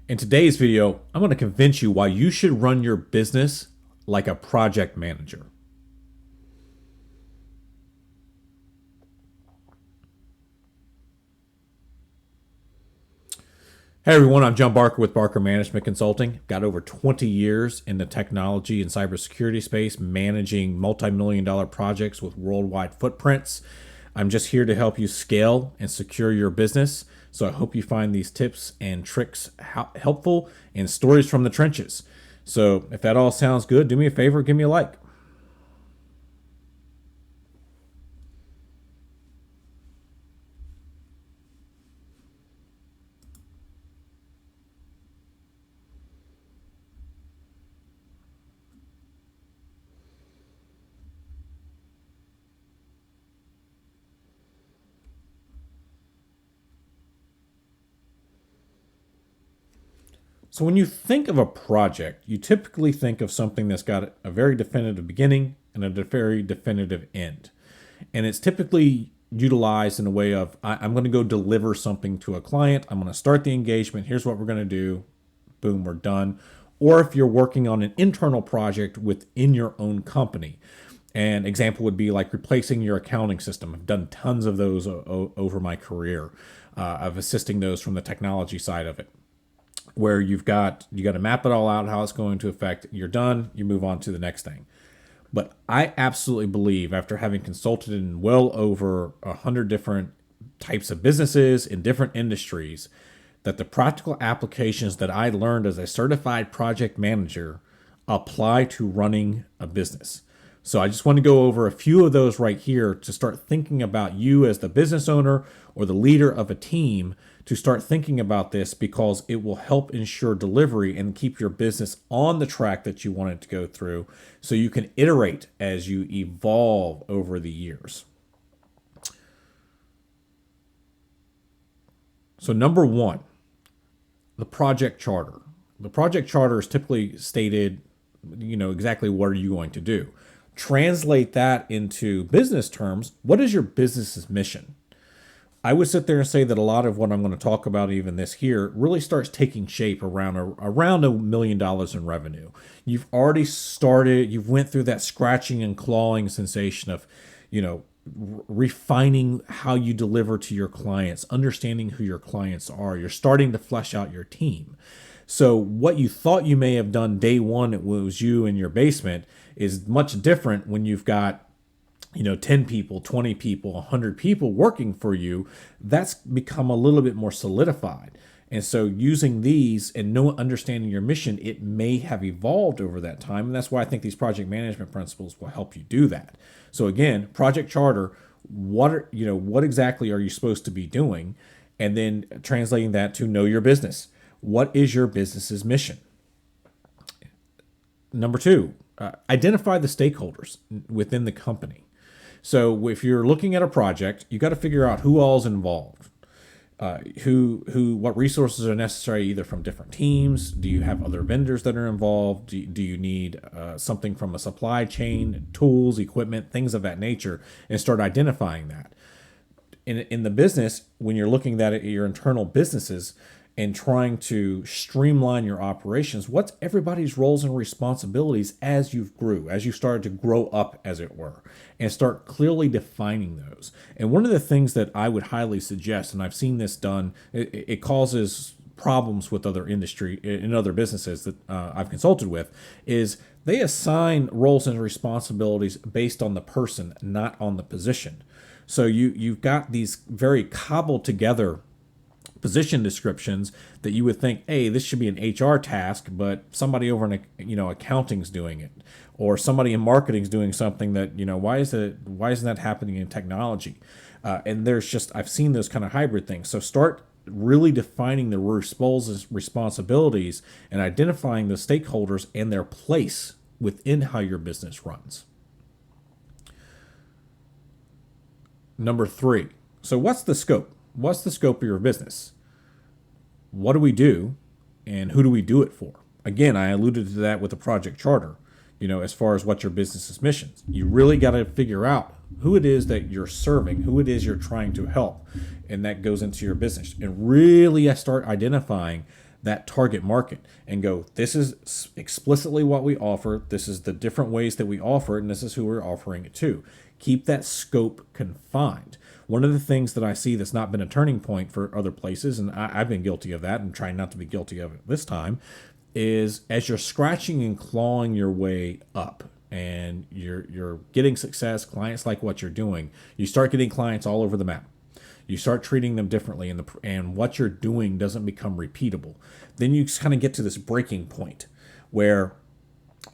In today's video, I'm going to convince you why you should run your business like a project manager. Hey everyone, I'm John Barker with Barker Management Consulting. Got over 20 years in the technology and cybersecurity space, managing multi-million dollar projects with worldwide footprints. I'm just here to help you scale and secure your business. So I hope you find these tips and tricks helpful and stories from the trenches. So if that all sounds good, do me a favor, give me a like. So when you think of a project, you typically think of something that's got a very definitive beginning and a very definitive end. And it's typically utilized in a way of I'm going to go deliver something to a client. I'm going to start the engagement. Here's what we're going to do. Boom, we're done. Or if you're working on an internal project within your own company. An example would be like replacing your accounting system. I've done tons of those over my career of assisting those from the technology side of it, where you got to map it all out, how it's going to affect. You're done, you move on to the next thing. But I absolutely believe, after having consulted in well over 100 different types of businesses in different industries, that the practical applications that I learned as a certified project manager apply to running a business. So I just want to go over a few of those right here to start thinking about you as the business owner or the leader of a team, to start thinking about this, because it will help ensure delivery and keep your business on the track that you want it to go through, so you can iterate as you evolve over the years. So number one, the project charter. The project charter is typically stated, exactly what are you going to do. Translate that into business terms. What is your business's mission? I would sit there and say that a lot of what I'm going to talk about, even this here, really starts taking shape around $1 million in revenue. You've already started. You've went through that scratching and clawing sensation of, refining how you deliver to your clients, understanding who your clients are. You're starting to flesh out your team. So what you thought you may have done day one, it was you in your basement, is much different when you've got 10 people, 20 people, 100 people working for you. That's become a little bit more solidified. And so using these and understanding your mission, it may have evolved over that time. And that's why I think these project management principles will help you do that. So again, project charter, what exactly are you supposed to be doing? And then translating that to know your business. What is your business's mission? Number two, identify the stakeholders within the company. So if you're looking at a project, you got to figure out who all's involved, what resources are necessary, either from different teams. Do you have other vendors that are involved? Do you need something from a supply chain, tools, equipment, things of that nature, and start identifying that. In the business, when you're looking at your internal businesses and trying to streamline your operations, what's everybody's roles and responsibilities as you started to grow up, as it were, and start clearly defining those. And one of the things that I would highly suggest, and I've seen this done, it causes problems with other industry in other businesses that I've consulted with, is they assign roles and responsibilities based on the person, not on the position. So you've got these very cobbled together position descriptions that you would think, hey, this should be an HR task, but somebody over in accounting's doing it, or somebody in marketing's doing something that why isn't that happening in technology? And I've seen those kind of hybrid things. So start really defining the responsibilities and identifying the stakeholders and their place within how your business runs. Number three. So what's the scope? What's the scope of your business? What do we do, and who do we do it for? Again, I alluded to that with the project charter. As far as what your business's missions, you really got to figure out who it is that you're serving, who it is you're trying to help, and that goes into your business. And really start identifying that target market and go, this is explicitly what we offer. This is the different ways that we offer it, and this is who we're offering it to. Keep that scope confined. One of the things that I see that's not been a turning point for other places, and I've been guilty of that and trying not to be guilty of it this time, is as you're scratching and clawing your way up and you're getting success, clients like what you're doing, you start getting clients all over the map. You start treating them differently, and what you're doing doesn't become repeatable. Then you kind of get to this breaking point where,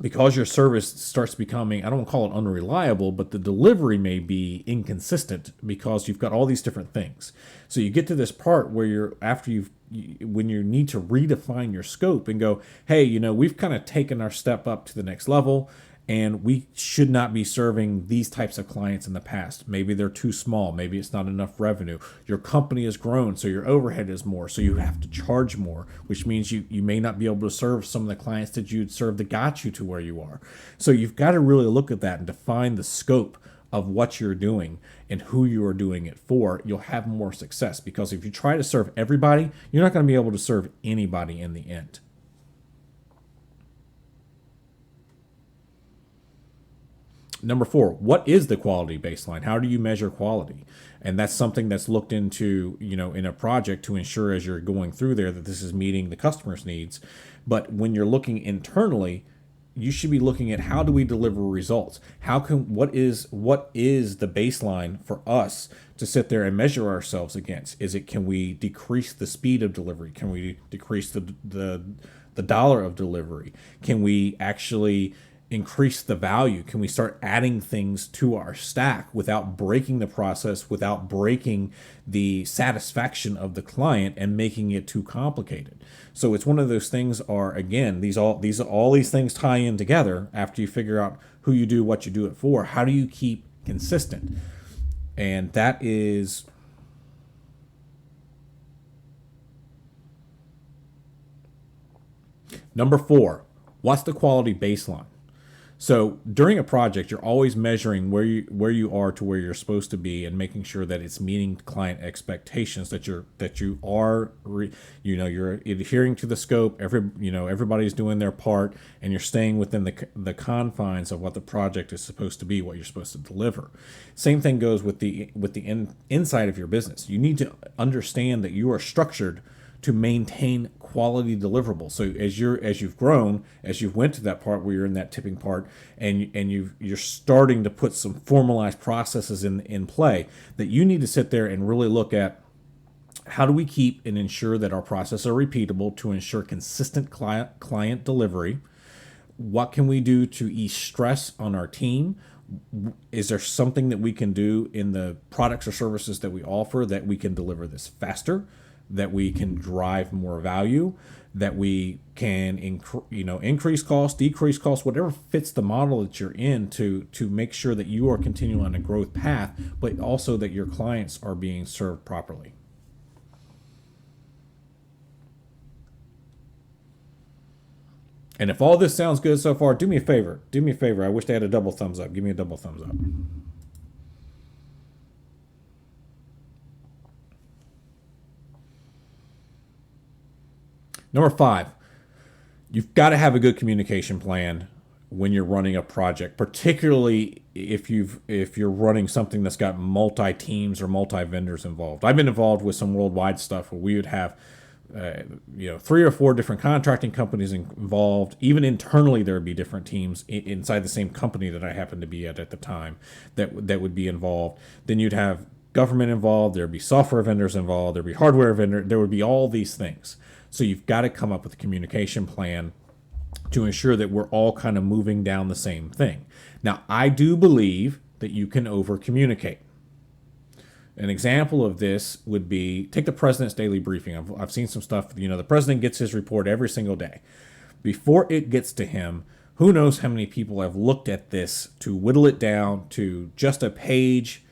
because your service starts becoming, I don't want to call it unreliable, but the delivery may be inconsistent because you've got all these different things. So you get to this part where when you need to redefine your scope and go, hey, we've kind of taken our step up to the next level, and we should not be serving these types of clients in the past. Maybe they're too small. Maybe it's not enough revenue. Your company has grown, so your overhead is more, so you have to charge more, which means you may not be able to serve some of the clients that you'd serve that got you to where you are. So you've got to really look at that and define the scope of what you're doing and who you are doing it for. You'll have more success, because if you try to serve everybody, you're not going to be able to serve anybody in the end. Number 4, what is the quality baseline? How do you measure quality? And that's something that's looked into, in a project to ensure as you're going through there that this is meeting the customer's needs. But when you're looking internally, you should be looking at, how do we deliver results? What is the baseline for us to sit there and measure ourselves against? Can we decrease the speed of delivery? Can we decrease the dollar of delivery? Can we actually increase the value? Can we start adding things to our stack without breaking the process, without breaking the satisfaction of the client and making it too complicated? So it's one of those things. Are, again, all these things tie in together after you figure out who you do, what you do it for. How do you keep consistent? And that is number 4. What's the quality baseline? So during a project, you're always measuring where you are to where you're supposed to be, and making sure that it's meeting client expectations. That you're adhering to the scope. Everybody's doing their part, and you're staying within the confines of what the project is supposed to be, what you're supposed to deliver. Same thing goes with the inside of your business. You need to understand that you are structured to maintain quality deliverables. So as you've grown, as you've went to that part where you're in that tipping part, and you're starting to put some formalized processes in play, that you need to sit there and really look at, how do we keep and ensure that our processes are repeatable to ensure consistent client delivery? What can we do to ease stress on our team? Is there something that we can do in the products or services that we offer that we can deliver this faster, that we can drive more value, that we can increase costs, decrease costs, whatever fits the model that you're in, to make sure that you are continuing on a growth path, but also that your clients are being served properly. And if all this sounds good so far, do me a favor. I wish they had a double thumbs up. Give me a double thumbs up. Number 5, you've got to have a good communication plan when you're running a project, particularly if you're running something that's got multi teams or multi vendors involved. I've been involved with some worldwide stuff where we would have 3 or 4 different contracting companies involved. Even internally, there would be different teams inside the same company that I happened to be at the time that would be involved. Then you'd have government involved. There'd be software vendors involved. There'd be hardware vendor. There would be all these things. So you've got to come up with a communication plan to ensure that we're all kind of moving down the same thing. Now, I do believe that you can over communicate. An example of this would be, take the president's daily briefing. I've seen some stuff, the president gets his report every single day. Before it gets to him, who knows how many people have looked at this to whittle it down to just a page,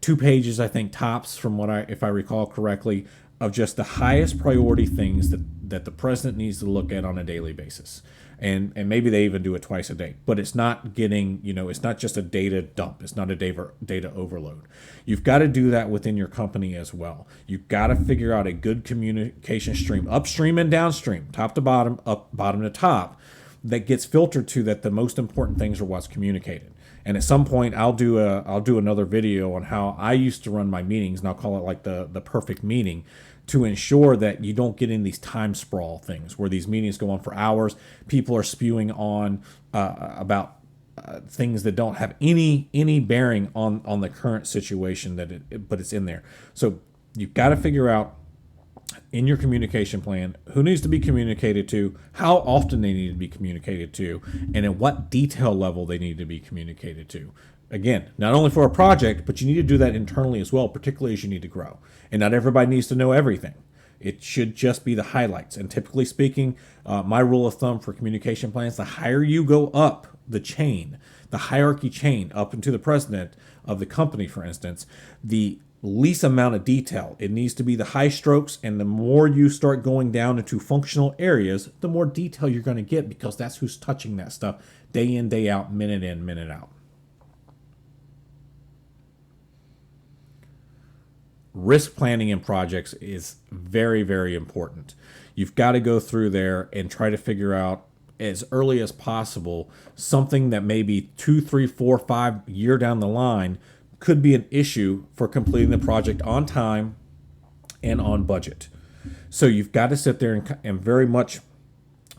2 pages, I think, tops, from if I recall correctly, of just the highest priority things that the president needs to look at on a daily basis. and maybe they even do it twice a day, but it's not getting, it's not just a data dump. It's not a data overload. You've got to do that within your company as well. You've got to figure out a good communication stream, upstream and downstream, top to bottom, up bottom to top, that gets filtered to that the most important things are what's communicated. And at some point, I'll do another video on how I used to run my meetings, and I'll call it like the perfect meeting, to ensure that you don't get in these time sprawl things where these meetings go on for hours. People are spewing on about things that don't have any bearing on the current situation but it's in there. So you've got to figure out in your communication plan who needs to be communicated to, how often they need to be communicated to, and in what detail level they need to be communicated to. Again, not only for a project, but you need to do that internally as well, particularly as you need to grow. And not everybody needs to know everything. It should just be the highlights. And typically speaking, my rule of thumb for communication plans, the higher you go up the chain, the hierarchy chain up into the president of the company, for instance, the least amount of detail. It needs to be the high strokes, and the more you start going down into functional areas, the more detail you're going to get, because that's who's touching that stuff day in, day out, minute in, minute out. Risk planning in projects is very, very important. You've got to go through there and try to figure out as early as possible something that maybe 2, 3, 4, 5 year down the line could be an issue for completing the project on time and on budget. So you've got to sit there and very much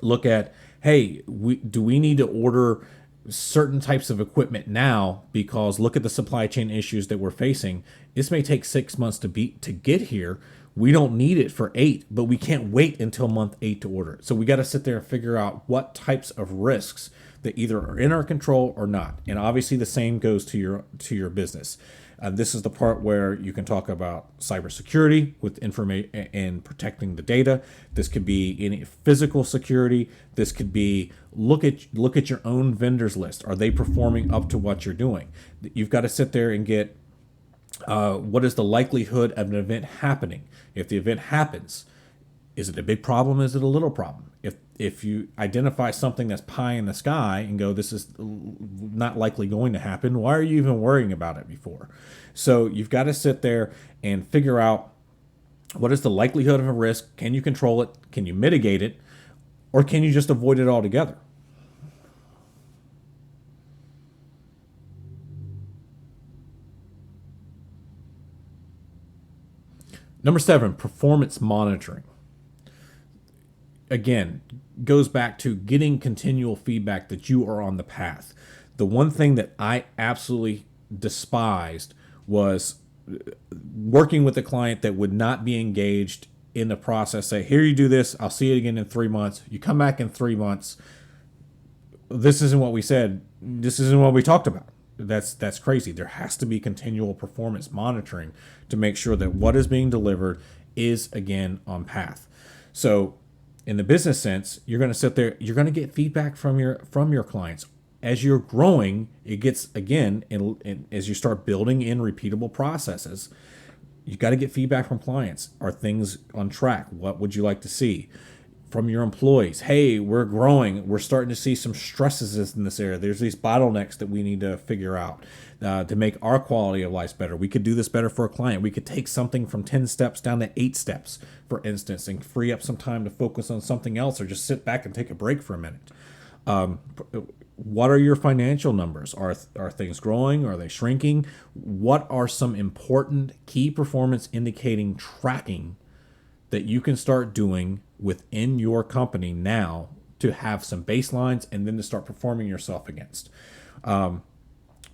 look at, hey, do we need to order certain types of equipment now, because look at the supply chain issues that we're facing. This may take 6 months to get here. We don't need it for 8, but we can't wait until month 8 to order it. So we got to sit there and figure out what types of risks that either are in our control or not. And obviously the same goes to your business. This is the part where you can talk about cybersecurity with information and protecting the data. This could be any physical security. This could be look at your own vendors list. Are they performing up to what you're doing? You've got to sit there and get what is the likelihood of an event happening? If the event happens, is it a big problem? Is it a little problem? If you identify something that's pie in the sky and go, this is not likely going to happen, why are you even worrying about it before? So you've got to sit there and figure out what is the likelihood of a risk. Can you control it? Can you mitigate it? Or can you just avoid it altogether? Number 7, performance monitoring. Again, goes back to getting continual feedback that you are on the path. The one thing that I absolutely despised was working with a client that would not be engaged in the process. Say, here, you do this, I'll see it again in 3 months. You come back in 3 months. This isn't what we said. This isn't what we talked about. That's crazy. There has to be continual performance monitoring to make sure that what is being delivered is, again, on path. So in the business sense, you're going to sit there, you're going to get feedback from your clients. As you're growing, it gets, again, and as you start building in repeatable processes, you got to get feedback from clients. Are things on track? What would you like to see? From your employees, hey, we're growing. We're starting to see some stresses in this area. There's these bottlenecks that we need to figure out to make our quality of life better. We could do this better for a client. We could take something from 10 steps down to 8 steps, for instance, and free up some time to focus on something else, or just sit back and take a break for a minute. What are your financial numbers? Are things growing? Are they shrinking? What are some important key performance indicating tracking that you can start doing within your company now to have some baselines and then to start performing yourself against? One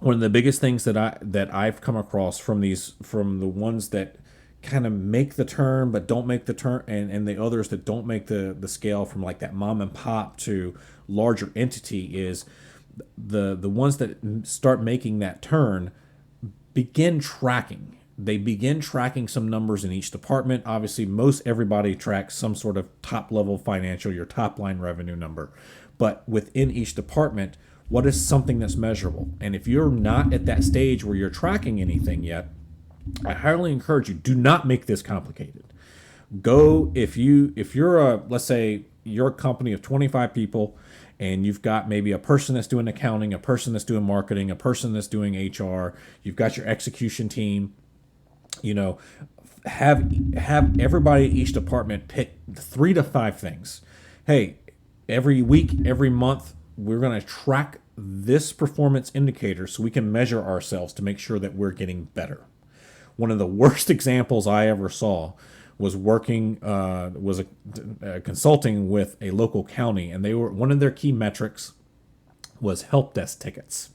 of the biggest things that I've come across from the ones that kind of make the turn but don't make the turn, and the others that don't make the scale from like that mom and pop to larger entity, is the ones that start making that turn begin tracking. They begin tracking some numbers in each department. Obviously, most everybody tracks some sort of top level financial, your top line revenue number. But within each department, what is something that's measurable? And if you're not at that stage where you're tracking anything yet, I highly encourage you, do not make this complicated. Go, if you're let's say you're a company of 25 people and you've got maybe a person that's doing accounting, a person that's doing marketing, a person that's doing HR. You've got your execution team. You know, have everybody at each department pick 3 to 5 things. Hey, every week, every month, we're going to track this performance indicator so we can measure ourselves to make sure that we're getting better. One of the worst examples I ever saw was consulting with a local county, and they were one of their key metrics was help desk tickets.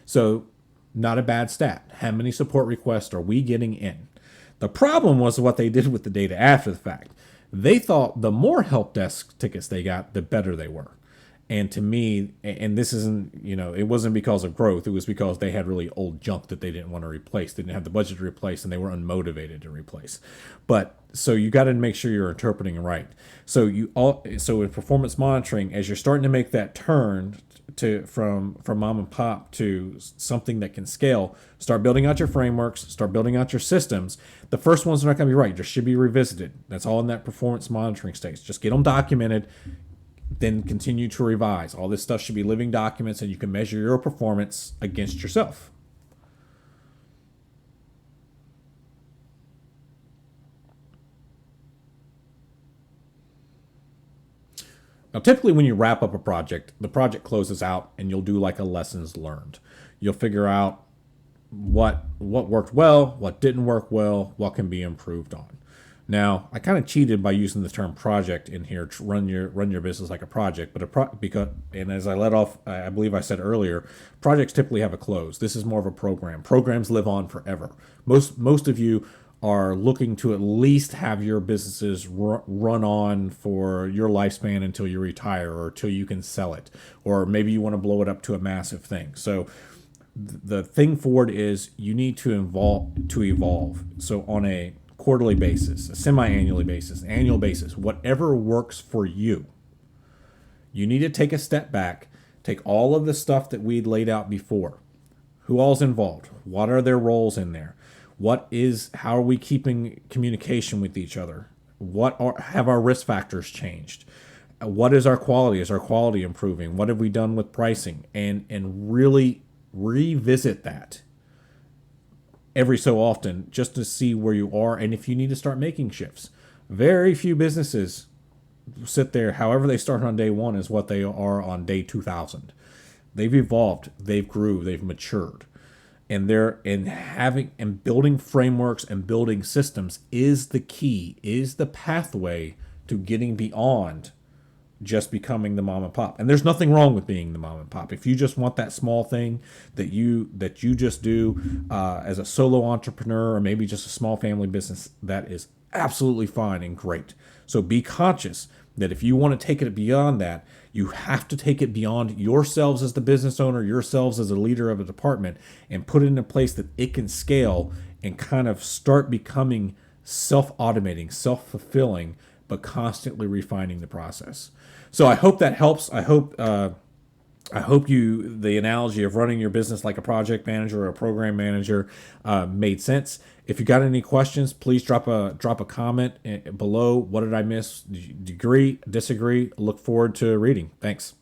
So, not a bad stat. How many support requests are we getting in? The problem was what they did with the data after the fact. They thought the more help desk tickets they got, the better they were. And to me, and this isn't, it wasn't because of growth. It was because they had really old junk that they didn't want to replace. They didn't have the budget to replace, and they were unmotivated to replace. But so you got to make sure you're interpreting right. So in performance monitoring, as you're starting to make that turn from mom and pop to something that can scale, start building out your frameworks, start building out your systems. The first ones are not going to be right. They should be revisited. That's all in that performance monitoring stage. Just get them documented, then continue to revise. All this stuff should be living documents, and you can measure your performance against yourself. Now, typically when you wrap up a project, the project closes out and you'll do like a lessons learned. You'll figure out what worked well, what didn't work well, what can be improved on. Now, I kind of cheated by using the term project in here to run your business like a project, but because, and as I let off, I believe I said earlier, projects typically have a close. This is more of a program. Programs live on forever. Most of you are looking to at least have your businesses run on for your lifespan until you retire or until you can sell it, or maybe you want to blow it up to a massive thing. So the thing forward is you need to evolve. So on a quarterly basis, a semi-annually basis, annual basis, whatever works for you, you need to take a step back, take all of the stuff that we'd laid out before. Who all's involved? What are their roles in there? How are we keeping communication with each other? Have our risk factors changed? What is our quality? Is our quality improving? What have we done with pricing? And really revisit that every so often just to see where you are and if you need to start making shifts. Very few businesses sit there, however they start on day one is what they are on day 2000. They've evolved, they've grew, they've matured. And building frameworks and building systems is the key, is the pathway to getting beyond just becoming the mom and pop. And there's nothing wrong with being the mom and pop. If you just want that small thing that you just do as a solo entrepreneur or maybe just a small family business, that is absolutely fine and great. So be conscious that if you want to take it beyond that, you have to take it beyond yourselves as the business owner, yourselves as a leader of a department, and put it in a place that it can scale and kind of start becoming self-automating, self-fulfilling, but constantly refining the process. So I hope that helps. I hope the analogy of running your business like a project manager or a program manager made sense. If you got any questions, please drop a comment below. What did I miss? Do you agree? Disagree? Look forward to reading. Thanks.